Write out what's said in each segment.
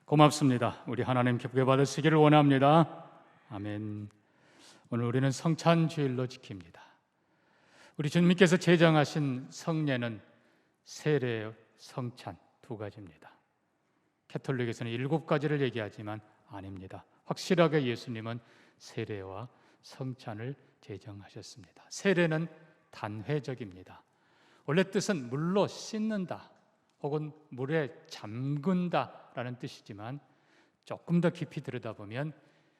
고맙습니다. 우리 하나님 기쁘게 받으시기를 원합니다. 아멘. 오늘 우리는 성찬 주일로 지킵니다. 우리 주님께서 제정하신 성례는 세례, 성찬 두 가지입니다. 캐톨릭에서는 7가지를 얘기하지만 아닙니다. 확실하게 예수님은 세례와 성찬을 제정하셨습니다. 세례는 단회적입니다. 원래 뜻은 물로 씻는다 혹은 물에 잠근다라는 뜻이지만 조금 더 깊이 들여다보면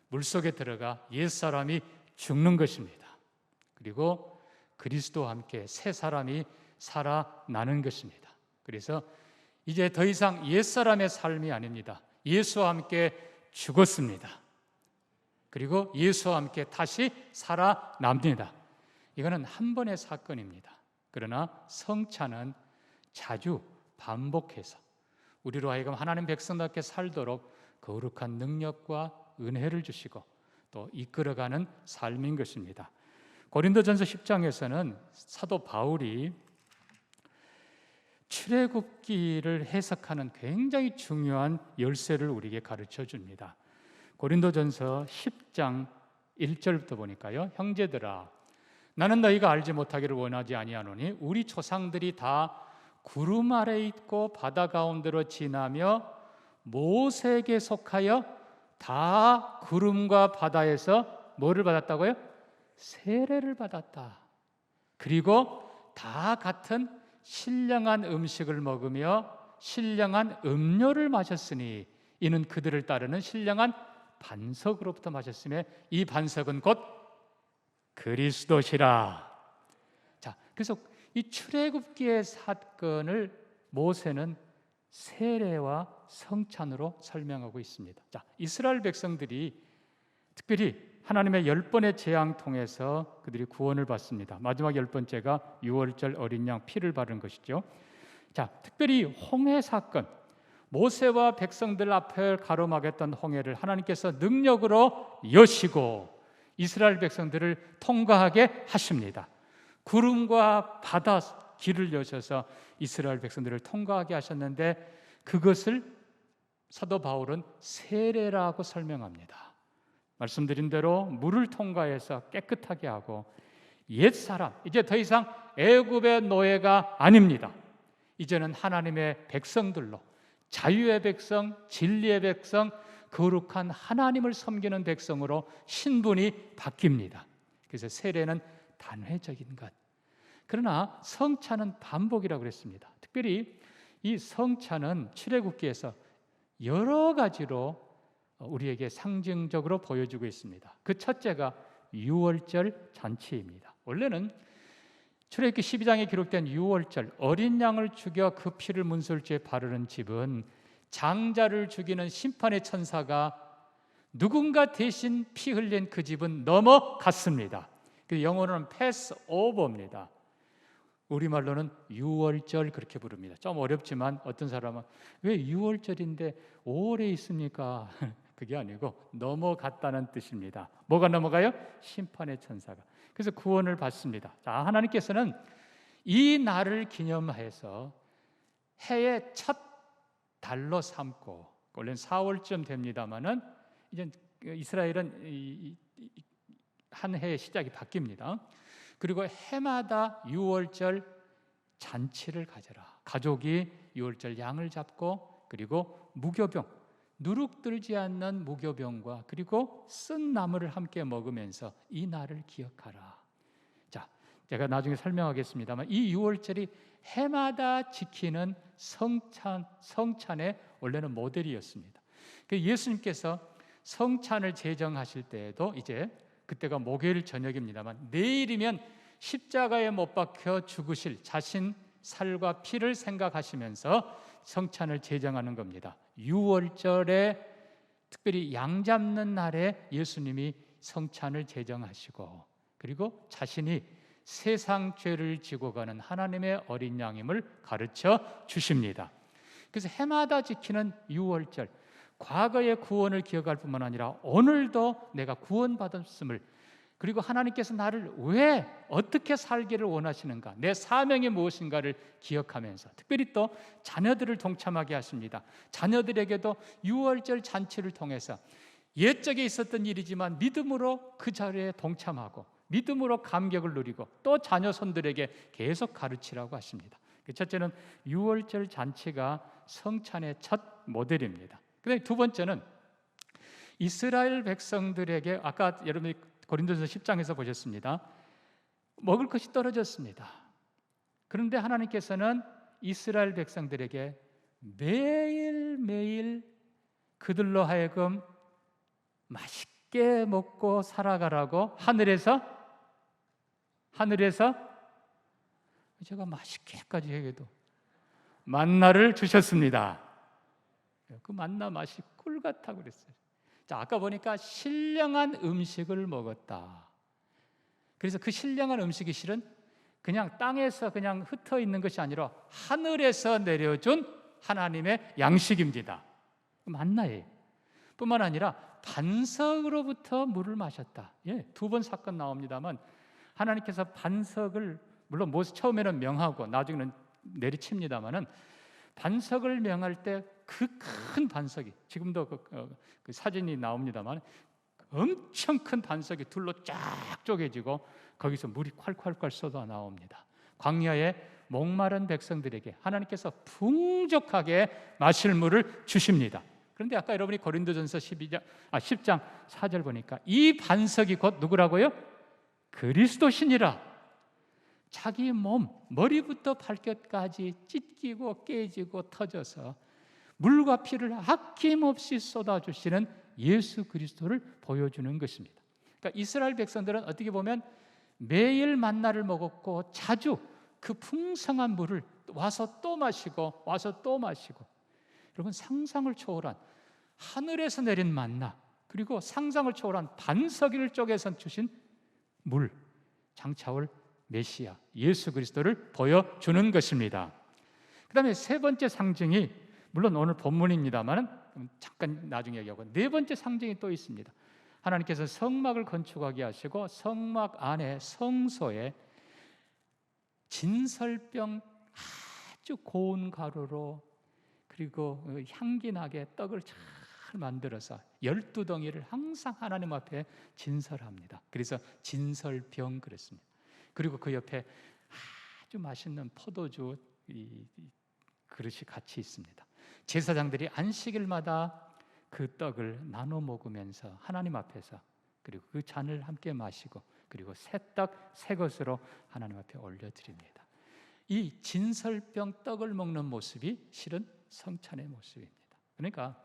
물속에 들어가 옛사람이 죽는 것입니다. 그리고 그리스도와 함께 새 사람이 살아나는 것입니다. 그래서 이제 더 이상 옛사람의 삶이 아닙니다. 예수와 함께 죽었습니다. 그리고 예수와 함께 다시 살아납니다. 이거는 한 번의 사건입니다. 그러나 성찬은 자주 반복해서 우리로 하여금 하나님 백성답게 살도록 거룩한 능력과 은혜를 주시고 또 이끌어가는 삶인 것입니다. 고린도전서 10장에서는 사도 바울이 출애굽기를 해석하는 굉장히 중요한 열쇠를 우리에게 가르쳐 줍니다. 고린도전서 10장 1절부터 보니까요, 형제들아 나는 너희가 알지 못하기를 원하지 아니하노니 우리 조상들이 다 구름 아래 있고 바다 가운데로 지나며 모세에게 속하여 다 구름과 바다에서 뭐를 받았다고요? 세례를 받았다. 그리고 다 같은 신령한 음식을 먹으며 신령한 음료를 마셨으니 이는 그들을 따르는 신령한 반석으로부터 마셨으며 이 반석은 곧 그리스도시라. 자, 그래서 이 출애굽기의 사건을 모세는 세례와 성찬으로 설명하고 있습니다. 자, 이스라엘 백성들이 특별히 하나님의 10번의 재앙 통해서 그들이 구원을 받습니다. 마지막 10번째가 유월절 어린 양 피를 바른 것이죠. 자, 특별히 홍해 사건, 모세와 백성들 앞을 가로막았던 홍해를 하나님께서 능력으로 여시고 이스라엘 백성들을 통과하게 하십니다. 구름과 바다 길을 여셔서 이스라엘 백성들을 통과하게 하셨는데 그것을 사도 바울은 세례라고 설명합니다. 말씀드린 대로 물을 통과해서 깨끗하게 하고 옛사람, 이제 더 이상 애굽의 노예가 아닙니다. 이제는 하나님의 백성들로 자유의 백성, 진리의 백성, 거룩한 하나님을 섬기는 백성으로 신분이 바뀝니다. 그래서 세례는 단회적인 것. 그러나 성찬은 반복이라고 그랬습니다. 특별히 이 성찬은 출애굽기에서 여러 가지로 우리에게 상징적으로 보여주고 있습니다. 그 첫째가 유월절 잔치입니다. 원래는 출애굽기 12장에 기록된 유월절 어린 양을 죽여 그 피를 문설주에 바르는 집은 장자를 죽이는 심판의 천사가 누군가 대신 피 흘린 그 집은 넘어갔습니다. 그 영어로는 패스오버입니다. 우리말로는 유월절 그렇게 부릅니다. 좀 어렵지만 어떤 사람은 왜 유월절인데 5월에 있습니까? 그게 아니고 넘어갔다는 뜻입니다. 뭐가 넘어가요? 심판의 천사가. 그래서 구원을 받습니다. 자, 하나님께서는 이 날을 기념해서 해의 첫 달로 삼고 원래는 4월쯤 됩니다만은 이제 이스라엘은 한 해의 시작이 바뀝니다. 그리고 해마다 유월절 잔치를 가져라. 가족이 유월절 양을 잡고 그리고 무교병, 누룩들지 않는 무교병과 그리고 쓴 나물을 함께 먹으면서 이 날을 기억하라. 자, 제가 나중에 설명하겠습니다만 이 유월절이 해마다 지키는 성찬의 원래는 모델이었습니다. 예수님께서 성찬을 제정하실 때에도 이제 그때가 목요일 저녁입니다만 내일이면 십자가에 못 박혀 죽으실 자신 살과 피를 생각하시면서 성찬을 제정하는 겁니다. 유월절에 특별히 양 잡는 날에 예수님이 성찬을 제정하시고 그리고 자신이 세상 죄를 지고 가는 하나님의 어린 양임을 가르쳐 주십니다. 그래서 해마다 지키는 유월절, 과거의 구원을 기억할 뿐만 아니라 오늘도 내가 구원받았음을 그리고 하나님께서 나를 왜 어떻게 살기를 원하시는가, 내 사명이 무엇인가를 기억하면서 특별히 또 자녀들을 동참하게 하십니다. 자녀들에게도 유월절 잔치를 통해서 옛적에 있었던 일이지만 믿음으로 그 자리에 동참하고 믿음으로 감격을 누리고 또 자녀 손들에게 계속 가르치라고 하십니다. 첫째는 유월절 잔치가 성찬의 첫 모델입니다. 그다음에 두 번째는 이스라엘 백성들에게 아까 여러분이 고린도전서 10장에서 보셨습니다. 먹을 것이 떨어졌습니다. 그런데 하나님께서는 이스라엘 백성들에게 매일매일 그들로 하여금 맛있게 먹고 살아가라고 하늘에서 제가 맛있게까지 얘기해도 만나를 주셨습니다. 그 만나 맛이 꿀 같아 그랬어요. 자, 아까 보니까 신령한 음식을 먹었다. 그래서 그 신령한 음식이 실은 그냥 땅에서 그냥 흩어 있는 것이 아니라 하늘에서 내려준 하나님의 양식입니다. 만나예요. 뿐만 아니라 반석으로부터 물을 마셨다. 예, 두 번 사건 나옵니다만 하나님께서 반석을 물론 모세 처음에는 명하고 나중에는 내리칩니다만은 반석을 명할 때 그 큰 반석이 지금도 그 사진이 나옵니다만 엄청 큰 반석이 둘로 쫙 쪼개지고 거기서 물이 콸콸콸 쏟아 나옵니다. 광야에 목마른 백성들에게 하나님께서 풍족하게 마실 물을 주십니다. 그런데 아까 여러분이 고린도전서 10장 4절 보니까 이 반석이 곧 누구라고요? 그리스도시니라. 자기 몸 머리부터 발끝까지 찢기고 깨지고 터져서 물과 피를 아낌없이 쏟아주시는 예수 그리스도를 보여주는 것입니다. 그러니까 이스라엘 백성들은 어떻게 보면 매일 만나를 먹었고 자주 그 풍성한 물을 와서 또 마시고 와서 또 마시고, 여러분 상상을 초월한 하늘에서 내린 만나 그리고 상상을 초월한 반석 쪽에서 주신 물, 장차올 메시아 예수 그리스도를 보여주는 것입니다. 그 다음에 세 번째 상징이 물론 오늘 본문입니다만 잠깐 나중에 얘기하고 네 번째 상징이 또 있습니다. 하나님께서 성막을 건축하게 하시고 성막 안에 성소에 진설병 아주 고운 가루로 그리고 향기나게 떡을 잘 만들어서 12덩이를 항상 하나님 앞에 진설합니다. 그래서 진설병 그랬습니다. 그리고 그 옆에 아주 맛있는 포도주 그릇이 같이 있습니다. 제사장들이 안식일마다 그 떡을 나눠 먹으면서 하나님 앞에서 그리고 그 잔을 함께 마시고 그리고 새 떡, 새 것으로 하나님 앞에 올려드립니다. 이 진설병 떡을 먹는 모습이 실은 성찬의 모습입니다. 그러니까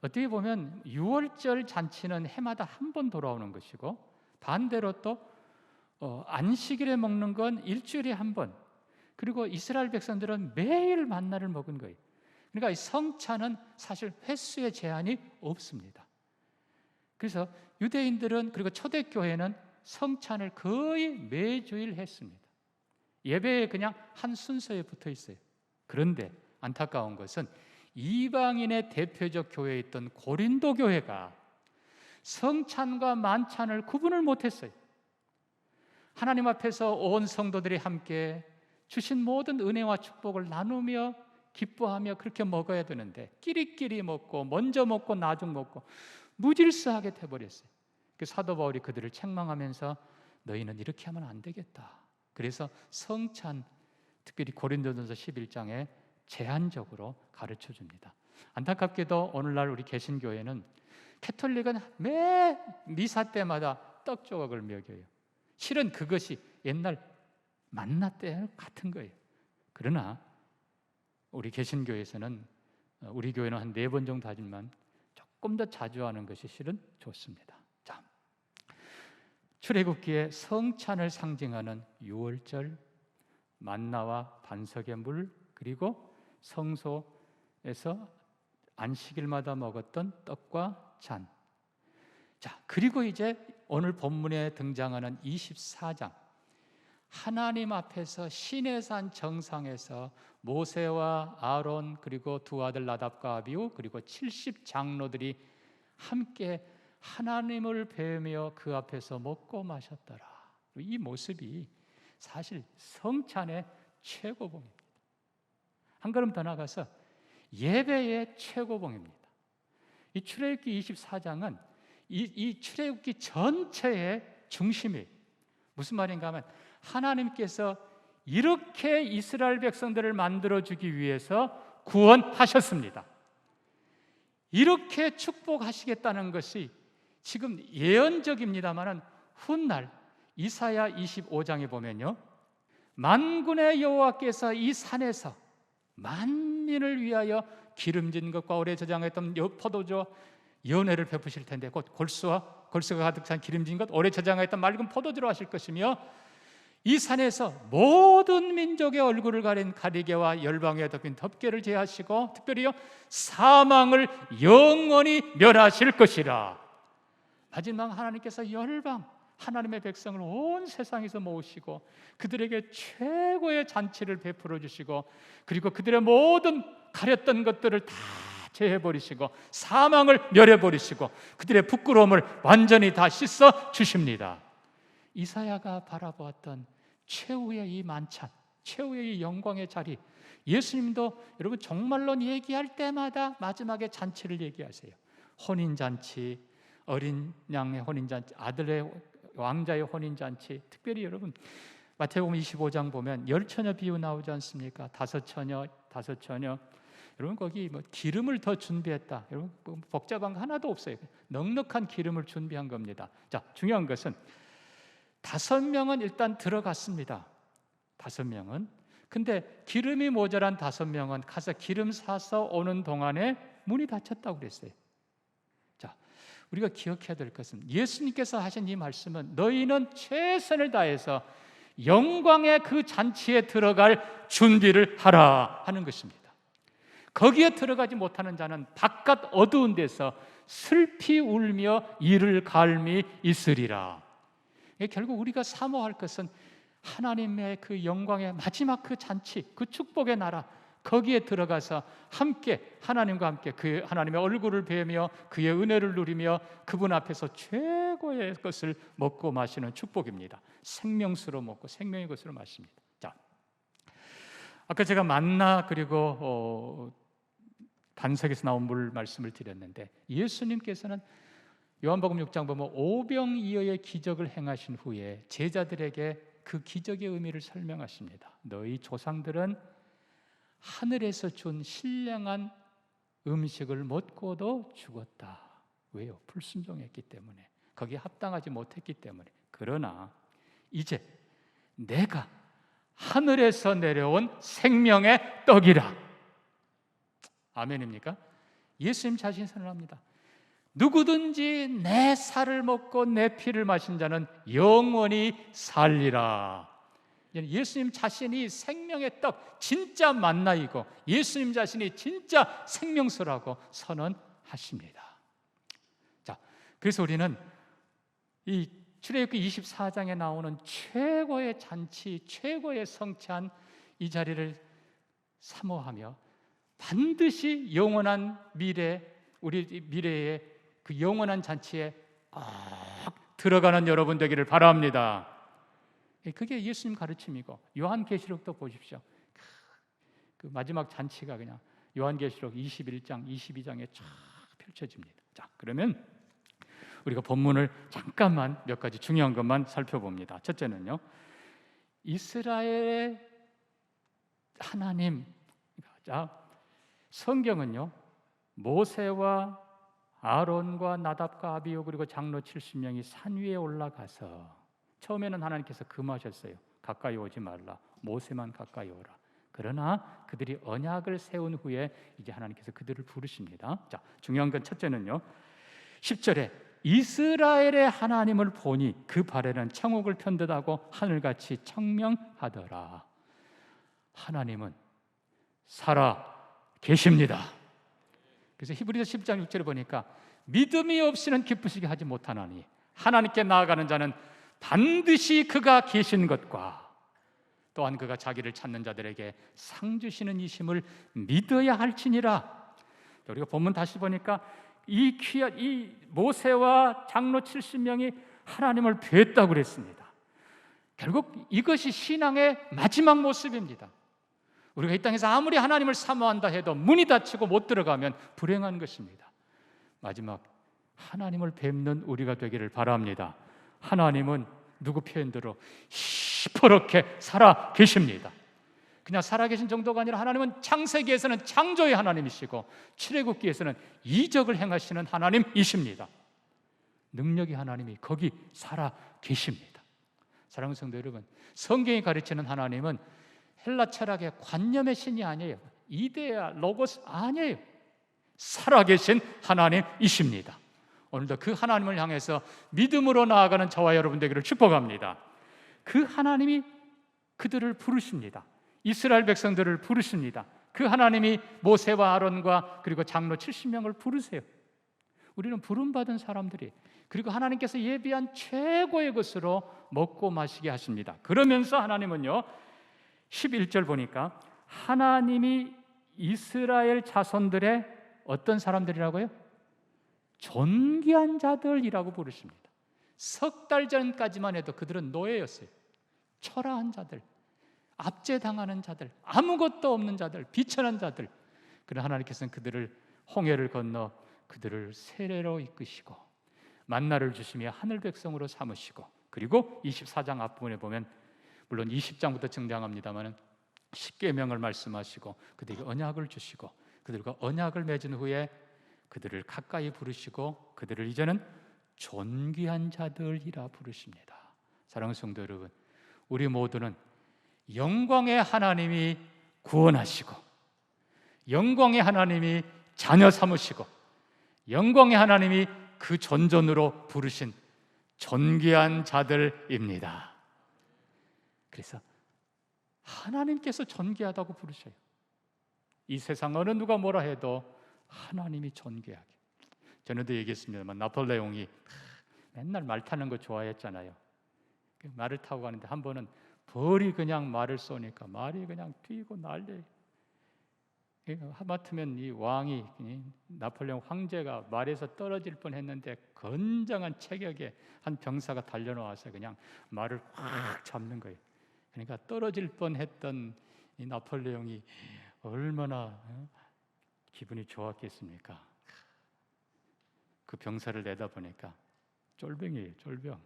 어떻게 보면 유월절 잔치는 해마다 한 번 돌아오는 것이고 반대로 또 안식일에 먹는 건 일주일에 한 번, 그리고 이스라엘 백성들은 매일 만나를 먹은 거예요. 그러니까 이 성찬은 사실 횟수의 제한이 없습니다. 그래서 유대인들은 그리고 초대교회는 성찬을 거의 매주일 했습니다. 예배에 그냥 한 순서에 붙어 있어요. 그런데 안타까운 것은 이방인의 대표적 교회에 있던 고린도 교회가 성찬과 만찬을 구분을 못했어요. 하나님 앞에서 온 성도들이 함께 주신 모든 은혜와 축복을 나누며 기뻐하며 그렇게 먹어야 되는데 끼리끼리 먹고 먼저 먹고 나중 먹고 무질서하게 돼버렸어요. 그 사도 바울이 그들을 책망하면서 너희는 이렇게 하면 안 되겠다. 그래서 성찬 특별히 고린도전서 11장에 제한적으로 가르쳐 줍니다. 안타깝게도 오늘날 우리 개신교회는 캐톨릭은 매 미사 때마다 떡 조각을 먹여요. 실은 그것이 옛날 만나 때 같은 거예요. 그러나 우리 개신교회에서는 우리 교회는 한 4번 정도 하지만 조금 더 자주 하는 것이 실은 좋습니다. 자, 출애굽기에 성찬을 상징하는 유월절, 만나와 반석의 물, 그리고 성소에서 안식일마다 먹었던 떡과 잔. 자, 그리고 이제 오늘 본문에 등장하는 24장, 하나님 앞에서 시내산 정상에서 모세와 아론 그리고 두 아들 나답과 아비후 그리고 70 장로들이 함께 하나님을 배우며 그 앞에서 먹고 마셨더라. 이 모습이 사실 성찬의 최고봉입니다. 한 걸음 더 나가서 예배의 최고봉입니다. 이 출애굽기 24장은 이 출애굽기 전체의 중심이 무슨 말인가 하면 하나님께서 이렇게 이스라엘 백성들을 만들어주기 위해서 구원하셨습니다. 이렇게 축복하시겠다는 것이 지금 예언적입니다만 훗날 이사야 25장에 보면요, 만군의 여호와께서 이 산에서 만민을 위하여 기름진 것과 오래 저장했던 포도주 연회를 베푸실 텐데, 곧 골수가 가득 찬 기름진 것, 오래 저장했던 맑은 포도주로 하실 것이며, 이 산에서 모든 민족의 얼굴을 가린 가리개와 열방에 덮인 덮개를 제하시고 특별히요 사망을 영원히 멸하실 것이라. 마지막 하나님께서 열방 하나님의 백성을 온 세상에서 모으시고 그들에게 최고의 잔치를 베풀어 주시고, 그리고 그들의 모든 가렸던 것들을 다 제해버리시고 사망을 멸해버리시고 그들의 부끄러움을 완전히 다 씻어 주십니다. 이사야가 바라보았던 최후의 이 만찬, 최후의 이 영광의 자리, 예수님도 여러분 정말로 얘기할 때마다 마지막에 잔치를 얘기하세요. 혼인잔치, 어린 양의 혼인잔치, 아들의 왕자의 혼인잔치. 특별히 여러분 마태복음 25장 보면 열처녀 비유 나오지 않습니까? 다섯 처녀. 여러분 거기 뭐 기름을 더 준비했다. 여러분 뭐 복잡한 거 하나도 없어요. 넉넉한 기름을 준비한 겁니다. 자, 중요한 것은 5명은 일단 들어갔습니다. 5명은. 근데 기름이 모자란 5명은 가서 기름 사서 오는 동안에 문이 닫혔다고 그랬어요. 자, 우리가 기억해야 될 것은 예수님께서 하신 이 말씀은 너희는 최선을 다해서 영광의 그 잔치에 들어갈 준비를 하라 하는 것입니다. 거기에 들어가지 못하는 자는 바깥 어두운 데서 슬피 울며 이를 갈미 있으리라. 결국 우리가 사모할 것은 하나님의 그 영광의 마지막 그 잔치, 그 축복의 나라, 거기에 들어가서 함께 하나님과 함께 그 하나님의 얼굴을 뵈며 그의 은혜를 누리며 그분 앞에서 최고의 것을 먹고 마시는 축복입니다. 생명수로 먹고 생명의 것으로 마십니다. 자, 아까 제가 만나 그리고 반석에서 나온 물 말씀을 드렸는데, 예수님께서는 요한복음 6장 보면 오병이어의 기적을 행하신 후에 제자들에게 그 기적의 의미를 설명하십니다. 너희 조상들은 하늘에서 준 신령한 음식을 먹고도 죽었다. 왜요? 불순종했기 때문에, 거기에 합당하지 못했기 때문에. 그러나 이제 내가 하늘에서 내려온 생명의 떡이라. 아멘입니까? 예수님 자신이 선언합니다. 누구든지 내 살을 먹고 내 피를 마신 자는 영원히 살리라. 예수님 자신이 생명의 떡, 진짜 만나이고 예수님 자신이 진짜 생명수라고 선언하십니다. 자, 그래서 우리는 이 출애굽기 24장에 나오는 최고의 잔치, 최고의 성찬 이 자리를 사모하며 반드시 영원한 미래, 우리 미래의 그 영원한 잔치에 들어가는 여러분 되기를 바랍니다. 그게 예수님 가르침이고, 요한계시록도 보십시오. 그 마지막 잔치가 그냥 요한계시록 21장, 22장에 쫙 펼쳐집니다. 자, 그러면 우리가 본문을 잠깐만 몇 가지 중요한 것만 살펴봅니다. 첫째는요, 이스라엘의 하나님. 자, 성경은요, 모세와 아론과 나답과 아비후 그리고 장로 70명이 산 위에 올라가서, 처음에는 하나님께서 금하셨어요. 가까이 오지 말라. 모세만 가까이 오라. 그러나 그들이 언약을 세운 후에 이제 하나님께서 그들을 부르십니다. 자, 중요한 건 첫째는요, 10절에 이스라엘의 하나님을 보니 그 발에는 천국을 편듯하고 하늘같이 청명하더라. 하나님은 살아 계십니다. 그래서 히브리서 10장 6절에 보니까 믿음이 없이는 기쁘시게 하지 못하나니 하나님께 나아가는 자는 반드시 그가 계신 것과 또한 그가 자기를 찾는 자들에게 상 주시는 이심을 믿어야 할지니라. 우리가 본문 다시 보니까 이 귀한 이 모세와 장로 70명이 하나님을 뵀다고 그랬습니다. 결국 이것이 신앙의 마지막 모습입니다. 우리가 이 땅에서 아무리 하나님을 사모한다 해도 문이 닫히고 못 들어가면 불행한 것입니다. 마지막 하나님을 뵙는 우리가 되기를 바랍니다. 하나님은 누구 표현대로 시퍼렇게 살아 계십니다. 그냥 살아계신 정도가 아니라 하나님은 창세기에서는 창조의 하나님이시고 출애굽기에서는 이적을 행하시는 하나님이십니다. 능력의 하나님이 거기 살아 계십니다. 사랑하는 성도 여러분, 성경이 가르치는 하나님은 헬라 철학의 관념의 신이 아니에요. 이데아, 로고스 아니에요. 살아계신 하나님이십니다. 오늘도 그 하나님을 향해서 믿음으로 나아가는 저와 여러분 되기를 축복합니다. 그 하나님이 그들을 부르십니다. 이스라엘 백성들을 부르십니다. 그 하나님이 모세와 아론과 그리고 장로 70명을 부르세요. 우리는 부름받은 사람들이, 그리고 하나님께서 예비한 최고의 것으로 먹고 마시게 하십니다. 그러면서 하나님은요, 11절 보니까 하나님이 이스라엘 자손들의 어떤 사람들이라고요? 존귀한 자들이라고 부르십니다. 석 달 전까지만 해도 그들은 노예였어요. 초라한 자들, 압제당하는 자들, 아무것도 없는 자들, 비천한 자들. 그러나 하나님께서는 그들을 홍해를 건너 그들을 세례로 이끄시고 만나를 주시며 하늘 백성으로 삼으시고, 그리고 24장 앞부분에 보면 물론 20장부터 등장합니다만 십계명을 말씀하시고 그들에게 언약을 주시고 그들과 언약을 맺은 후에 그들을 가까이 부르시고 그들을 이제는 존귀한 자들이라 부르십니다. 사랑하는 성도 여러분, 우리 모두는 영광의 하나님이 구원하시고 영광의 하나님이 자녀 삼으시고 영광의 하나님이 그 존전으로 부르신 존귀한 자들입니다. 그래서 하나님께서 존귀하다고 부르셔요. 이 세상 어느 누가 뭐라 해도 하나님이 존귀하게. 전에도 얘기했습니다만 나폴레옹이 맨날 말 타는 거 좋아했잖아요. 말을 타고 가는데 한 번은 벌이 그냥 말을 쏘니까 말이 그냥 뛰고 난리예요. 하마터면 이 왕이, 나폴레옹 황제가 말에서 떨어질 뻔했는데 건장한 체격에 한 병사가 달려나와서 그냥 말을 확 잡는 거예요. 그러니까 떨어질 뻔했던 이 나폴레옹이 얼마나 기분이 좋았겠습니까? 그 병사를 내다보니까 쫄병이에요, 쫄병.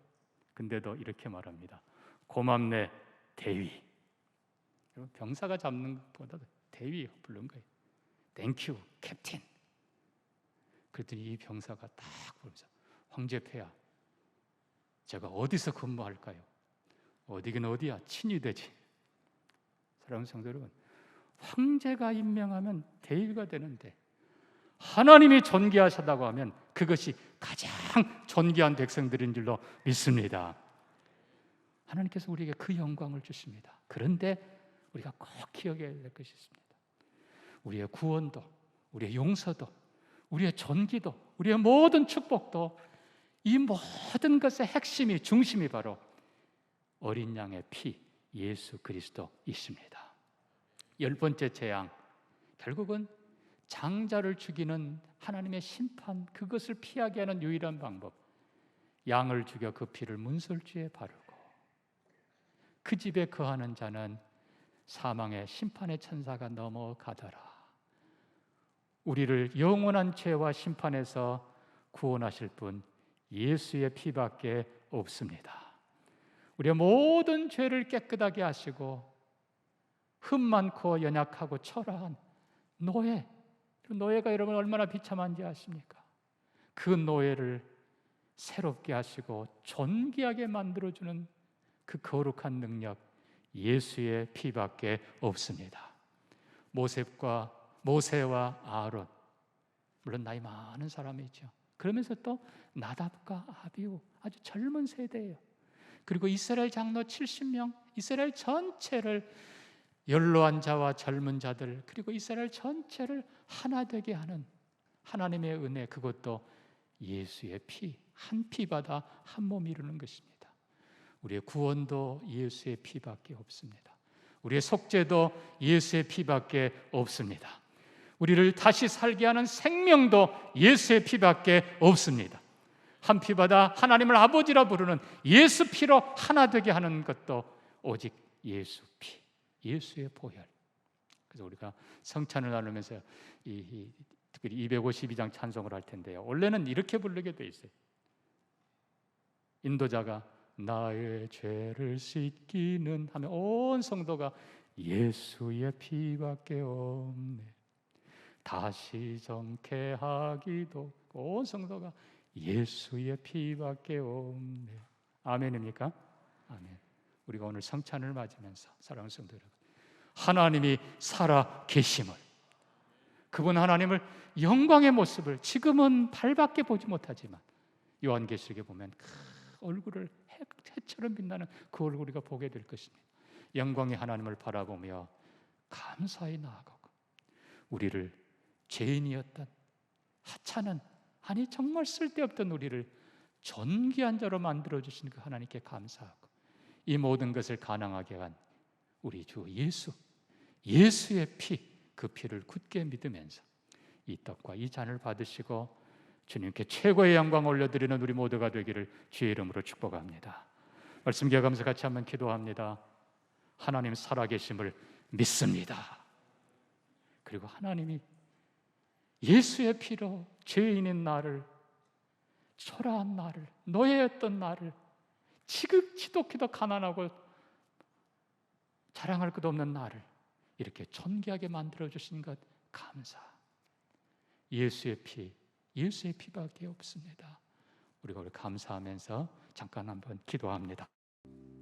근데도 이렇게 말합니다. 고맙네, 대위. 병사가 잡는 것보다 대위 부른 거예요. 땡큐, 캡틴. 그랬더니 이 병사가 딱 보면서 황제폐하, 제가 어디서 근무할까요? 어디긴 어디야, 친히 되지. 사랑하는 성도 여러분, 황제가 임명하면 대위가 되는데 하나님이 존귀하시다고 하면 그것이 가장 존귀한 백성들인 줄로 믿습니다. 하나님께서 우리에게 그 영광을 주십니다. 그런데 우리가 꼭 기억해야 될 것이 있습니다. 우리의 구원도, 우리의 용서도, 우리의 존귀도, 우리의 모든 축복도, 이 모든 것의 핵심이, 중심이 바로 어린 양의 피, 예수 그리스도이십니다. 10번째 재앙, 결국은 장자를 죽이는 하나님의 심판, 그것을 피하게 하는 유일한 방법, 양을 죽여 그 피를 문설주에 바르고 그 집에 거하는 자는 사망의 심판의 천사가 넘어가더라. 우리를 영원한 죄와 심판에서 구원하실 분 예수의 피밖에 없습니다. 우리의 모든 죄를 깨끗하게 하시고 흠 많고 연약하고 초라한 노예, 노예가 여러분 얼마나 비참한지 아십니까? 그 노예를 새롭게 하시고 존귀하게 만들어주는 그 거룩한 능력, 예수의 피밖에 없습니다. 모세와 아론, 물론 나이 많은 사람이죠. 그러면서 또 나답과 아비후, 아주 젊은 세대예요. 그리고 이스라엘 장로 70명, 이스라엘 전체를, 연로한 자와 젊은 자들, 그리고 이스라엘 전체를 하나 되게 하는 하나님의 은혜, 그것도 예수의 피, 한 피받아 한 몸 이루는 것입니다. 우리의 구원도 예수의 피밖에 없습니다. 우리의 속죄도 예수의 피밖에 없습니다. 우리를 다시 살게 하는 생명도 예수의 피밖에 없습니다. 한 피보다 하나님을 아버지라 부르는 예수 피로 하나 되게 하는 것도 오직 예수 피, 예수의 보혈. 그래서 우리가 성찬을 나누면서 특별히 252장 찬송을 할 텐데요, 원래는 이렇게 부르게 돼 있어요. 인도자가 나의 죄를 씻기는 하면 온 성도가 예수의 피밖에 없네, 다시 정케 하기도, 온 성도가 예수의 피밖에 없네. 아멘입니까? 아멘. 우리가 오늘 성찬을 맞으면서 사랑하는 성도 여러분, 하나님이 살아 계심을, 그분 하나님을 영광의 모습을 지금은 발밖에 보지 못하지만 요한계시록에 보면 그 얼굴을 해처럼 빛나는 그 얼굴을 우리가 보게 될 것입니다. 영광의 하나님을 바라보며 감사히 나아가고, 우리를 죄인이었던 하찮은, 아니 정말 쓸데없던 우리를 존귀한 자로 만들어주신 그 하나님께 감사하고, 이 모든 것을 가능하게 한 우리 주 예수, 예수의 피, 그 피를 굳게 믿으면서 이 떡과 이 잔을 받으시고 주님께 최고의 영광 올려드리는 우리 모두가 되기를 주의 이름으로 축복합니다. 말씀 기억하면서 같이 한번 기도합니다. 하나님 살아계심을 믿습니다. 그리고 하나님이 예수의 피로 죄인인 나를, 초라한 나를, 노예였던 나를, 지극히도 가난하고 자랑할 것도 없는 나를 이렇게 존귀하게 만들어주신 것 감사. 예수의 피, 예수의 피밖에 없습니다. 우리가 오늘 감사하면서 잠깐 한번 기도합니다.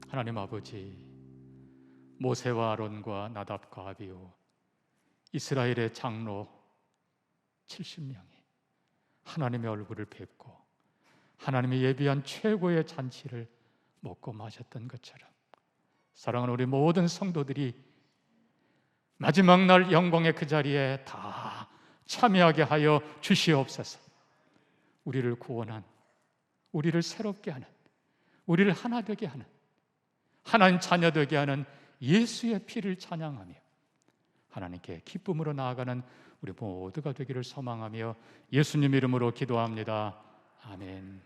하나님 아버지, 모세와 아론과 나답과 아비후, 이스라엘의 장로 70명이 하나님의 얼굴을 뵙고 하나님의 예비한 최고의 잔치를 먹고 마셨던 것처럼, 사랑하는 우리 모든 성도들이 마지막 날 영광의 그 자리에 다 참여하게 하여 주시옵소서. 우리를 구원한, 우리를 새롭게 하는, 우리를 하나 되게 하는, 하나님 자녀 되게 하는 예수의 피를 찬양하며 하나님께 기쁨으로 나아가는 우리 모두가 되기를 소망하며 예수님 이름으로 기도합니다. 아멘.